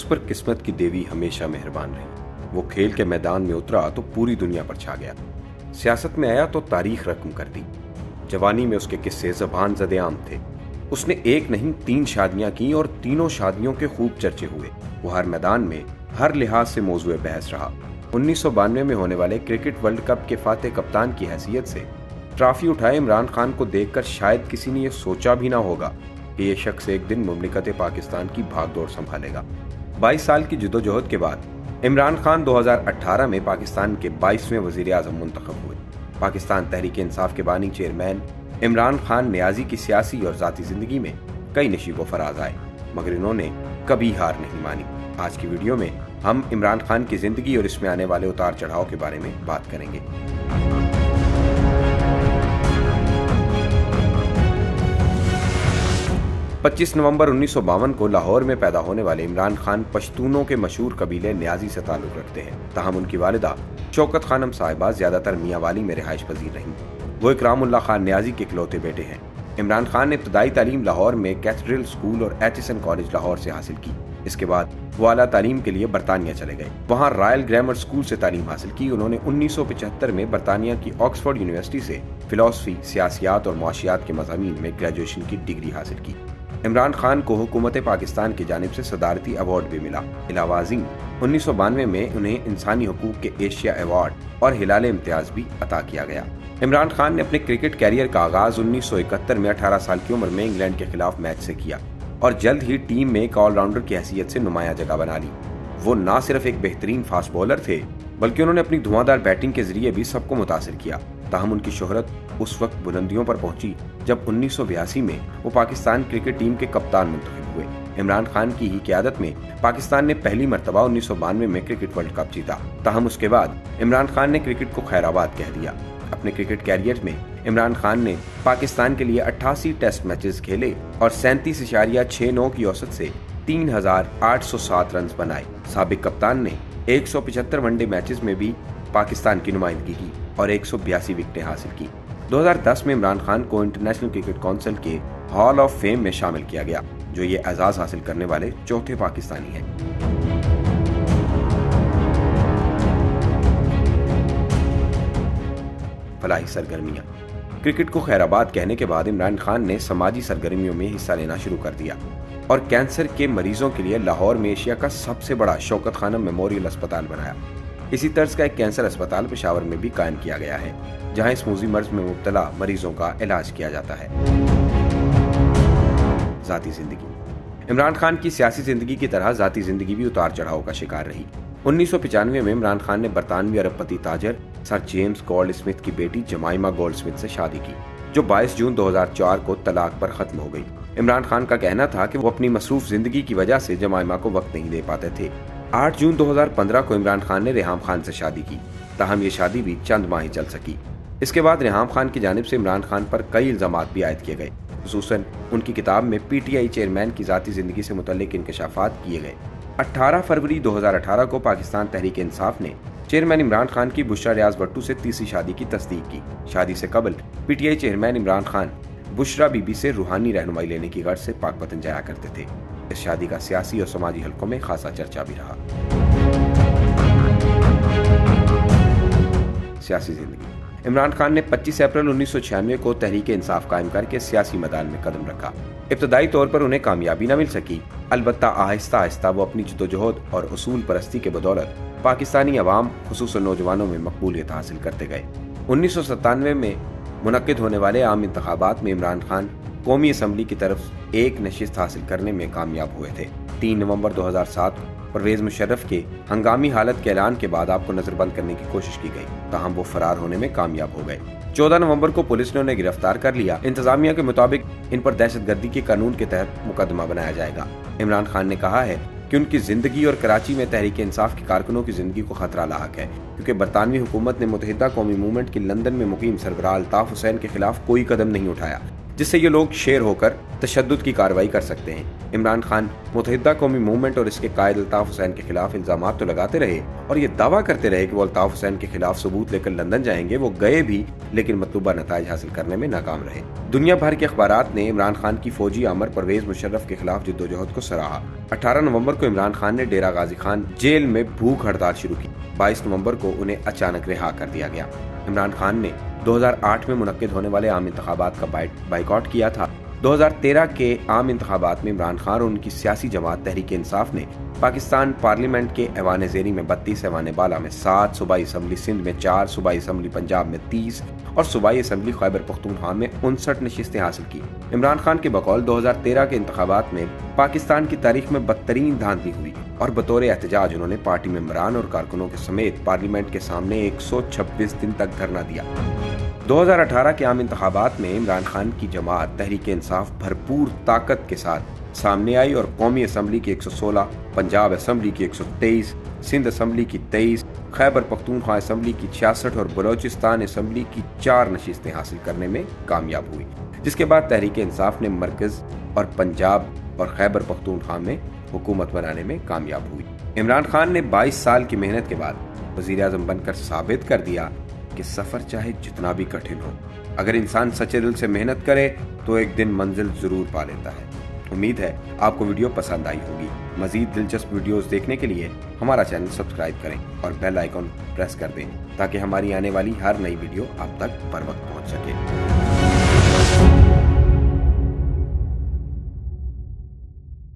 उस पर किस्मत की देवी हमेशा मेहरबान रही। वो खेल के मैदान में उतरा तो पूरी दुनिया पर छा गया, सियासत में आया तो तारीख रकम कर दी। जवानी में उसके किस्से ज़बान ज़दे-आम थे। उसने एक नहीं 3 शादियां की और तीनों शादियों के खूब चर्चे हुए। वो हर मैदान में हर लिहाज से मौजूए बहस रहा। 1992 में होने वाले क्रिकेट वर्ल्ड कप के फातेह कप्तान की हैसियत से ट्रॉफी उठाए इमरान खान को देखकर शायद किसी ने यह सोचा भी ना होगा कि ये शख्स एक दिन मुमलिकत पाकिस्तान की भागदौड़ संभालेगा। 22 साल की जदोजहद के बाद इमरान खान 2018 में पाकिस्तान के 22वें वज़ीर-ए-आज़म मुंतखब हुए। पाकिस्तान तहरीक इंसाफ के बानी चेयरमैन इमरान खान नियाजी की सियासी और ज़ाती ज़िंदगी में कई नशीब व फराज आए, मगर इन्होंने कभी हार नहीं मानी। आज की वीडियो में हम इमरान खान की ज़िंदगी और इसमें आने वाले उतार चढ़ाव के बारे में बात करेंगे। 25 नवंबर 1952 को लाहौर में पैदा होने वाले इमरान खान पश्तूनों के मशहूर कबीले नियाजी से ताल्लुक़ रखते हैं। ताहम उनकी वालिदा शौकत खानम साहिबा ज़्यादातर मियाँ वाली में रिहाइश पजीर रहीं। वो इकरामुल्लाह खान नियाजी के इकलौते बेटे हैं। इमरान खान ने इब्तदाई तालीम लाहौर में कैथेड्रल स्कूल और एचिसन कॉलेज लाहौर से हासिल की। इसके बाद वो आला तालीम के लिए बरतानिया चले गए। वहाँ रॉयल ग्रामर स्कूल से तालीम हासिल की। उन्होंने 1975 में बरतानिया की ऑक्सफोर्ड यूनिवर्सिटी से फिलॉसफी, सियासियात और मुआशियात के मज़ामीन में ग्रेजुएशन की डिग्री हासिल की। इमरान खान को हुकूमत पाकिस्तान की जानिब से सदारती अवार्ड भी मिला। इलावाज़ीन 1992 में उन्हें इंसानी हकूक़ के एशिया अवार्ड और हिलाल इम्तियाज़ भी अता किया गया। इमरान खान ने अपने क्रिकेट कैरियर का आगाज़ 1971 में 18 साल की उम्र में इंग्लैंड के खिलाफ मैच से किया और जल्द ही टीम में एक ऑलराउंडर की हैसियत से नुमायां जगह बना ली। वो ना सिर्फ एक बेहतरीन फास्ट बॉलर थे, बल्कि उन्होंने अपनी धुआंधार बैटिंग के जरिए भी सबको मुतासिर किया। ताहम उनकी शोहरत उस वक्त बुलंदियों पर पहुंची जब 1982 में वो पाकिस्तान क्रिकेट टीम के कप्तान मुंतखब हुए। इमरान खान की ही क़यादत में पाकिस्तान ने पहली मरतबा 1992 में क्रिकेट वर्ल्ड कप जीता। ताहम उसके बाद इमरान खान ने क्रिकेट को खैराबाद कह दिया। अपने क्रिकेट कैरियर में इमरान खान ने पाकिस्तान के लिए 88 टेस्ट मैचेस खेले और 37.69 की औसत से 3807 रन बनाए। साबिक कप्तान ने 175 वनडे मैचेस में भी पाकिस्तान की नुमाइंदगी की और 182 विकेटें हासिल की। 2010 में इमरान खान को इंटरनेशनल क्रिकेट काउंसिल के हॉल ऑफ फेम में शामिल किया गया, जो ये एजाज हासिल करने वाले चौथे पाकिस्तानी हैं। फलाही सरगर्मियां। क्रिकेट को खैराबाद कहने के बाद इमरान खान ने समाजी सरगर्मियों में हिस्सा लेना शुरू कर दिया और कैंसर के मरीजों के लिए लाहौर में एशिया का सबसे बड़ा शौकत खानम मेमोरियल अस्पताल बनाया। इसी तर्ज का एक कैंसर अस्पताल पेशावर में भी कायम किया गया है, जहां इस स्मूजी मर्ज में मुब्तला मरीजों का इलाज किया जाता है। ज़ाती जिंदगी। इमरान खान की सियासी जिंदगी की तरह ज़ाती जिंदगी भी उतार चढ़ाव का शिकार रही। 1995 में इमरान खान ने बरतानवी अरबपति ताजर सर जेम्स गोल्ड स्मिथ की बेटी जमाइमा गोल्ड स्मिथ से शादी की, जो 22 जून 2004 को तलाक पर खत्म हो गई। इमरान खान का कहना था कि वो अपनी मसरूफ जिंदगी की वजह से जमाइमा को वक्त नहीं दे पाते थे। 8 जून 2015 को इमरान खान ने रेहाम खान से शादी की। ताहम ये शादी भी चंद माह ही चल सकी। इसके बाद रेहाम खान की जानिब से इमरान खान पर कई इल्जामात भी आयद किए गए। खुसूसन उनकी किताब में PTI चेयरमैन की ज़ाती ज़िंदगी से मुतल्लिक इंकशाफात किए गए। 18 फरवरी 2018 को पाकिस्तान तहरीक इंसाफ ने चेयरमैन इमरान खान की बुशरा रियाज भट्टू से तीसरी शादी की तस्दीक की। शादी से कबल PTI चेयरमैन इमरान खान बुशरा बीबी से रूहानी रहनुमाई लेने की गर्ज से पाक वतन जाया करते थे। इस शादी का सियासी और समाजी हलकों में खासा चर्चा भी रहा। सियासी जिंदगी। इमरान खान ने 25 अप्रैल 1996 को तहरीक इंसाफ कायम करके सियासी मैदान में कदम रखा। इब्तदाई तौर पर उन्हें कामयाबी न मिल सकी, अलबत्ता आहिस्ता आहिस्ता वो अपनी जदोजहद और उसूल परस्ती के बदौलत पाकिस्तानी अवाम खुसूसन नौजवानों में मकबूलियत हासिल करते गए। 1997 में मुनक्किद होने वाले आम इंतखाबात में इमरान खान कौमी असम्बली की तरफ एक नशिस्त हासिल करने में कामयाब हुए थे। 3 नवंबर 2007 परवेज मुशर्रफ के हंगामी हालत के ऐलान के बाद आपको नजरबंद करने की कोशिश की गई, ताहम वो फरार होने में कामयाब हो गए। 14 नवंबर को पुलिस ने उन्हें गिरफ्तार कर लिया। इंतजामिया के मुताबिक इन पर दहशतगर्दी के कानून के तहत मुकदमा बनाया जाएगा। इमरान खान ने कहा है कि उनकी जिंदगी और कराची में तहरीक इंसाफ के कारकुनों की जिंदगी को खतरा लाहक है, क्योंकि बरतानवी हुकूमत ने मुत्तहिदा कौमी मूवमेंट की लंदन में मुकीम सरबराह अल्ताफ हुसैन के खिलाफ कोई कदम नहीं उठाया, जिससे ये लोग शेर होकर तशद्दुद की कार्रवाई कर सकते हैं। इमरान खान मुत्तहिदा कौमी मूवमेंट और इसके कायद अल्ताफ हुसैन के खिलाफ इल्जामात तो लगाते रहे और ये दावा करते रहे कि वो अल्ताफ हुसैन के खिलाफ सबूत लेकर लंदन जाएंगे। वो गए भी, लेकिन मतलूबा नताइज हासिल करने में नाकाम रहे। दुनिया भर के अखबारात ने इमरान खान की फौजी आमर परवेज मुशर्रफ के खिलाफ जिद्दोजहद को सराहा। 18 नवंबर को इमरान खान ने डेरा गाजी खान जेल में भूख हड़ताल शुरू की। 22 नवंबर को उन्हें अचानक रिहा कर दिया गया। इमरान खान ने 2008 में मुनक्किद होने वाले आम इंतखाबात का बाइकआउट किया था। 2013 के आम इंतखाबात में इमरान खान और उनकी सियासी जमात तहरीक इंसाफ ने पाकिस्तान पार्लियामेंट के ऐवान ज़ेरी में 32, ऐवान बाला में 7, सूबाई असम्बली सिंध में 4, सूबाई असम्बली पंजाब में 30 और सूबाई असम्बली खैबर पख्तूनख्वा में 59 नशिस्तें हासिल की। इमरान खान के बकौल 2013 के इंतखाबात में पाकिस्तान की तारीख में बदतरीन धांधली हुई और बतौर एहतजाज उन्होंने पार्टी मेंबरान और कारकुनों के समेत पार्लियामेंट के सामने 126 दिन तक धरना दिया। 2018 के आम इंतखाबात में इमरान खान की जमात तहरीक इंसाफ भरपूर ताकत के साथ सामने आई और कौमी असम्बली की 116, पंजाब असम्बली की 123, सिंध असम्बली की 23, खैबर पख्तूनख्वा असम्बली की 66 और बलोचिस्तान असम्बली की 4 नशिस्तें हासिल करने में कामयाब हुई, जिसके बाद तहरीक इंसाफ ने मरकज और पंजाब और खैबर पख्तूनख्वा में हुकूमत बनाने में कामयाब हुई। इमरान खान ने 22 साल की मेहनत के बाद वज़ीर आज़म बनकर साबित कर दिया कि सफ़र चाहे जितना भी कठिन हो, अगर इंसान सच्चे दिल से मेहनत करे तो एक दिन मंजिल ज़रूर पा लेता है। उम्मीद है आपको वीडियो पसंद आई होगी। मज़ीद दिलचस्प वीडियोस देखने के लिए हमारा चैनल सब्सक्राइब करें और बेल आइकॉन प्रेस कर दें ताकि हमारी आने वाली हर नई वीडियो आप तक बर वक्त पहुंच सके।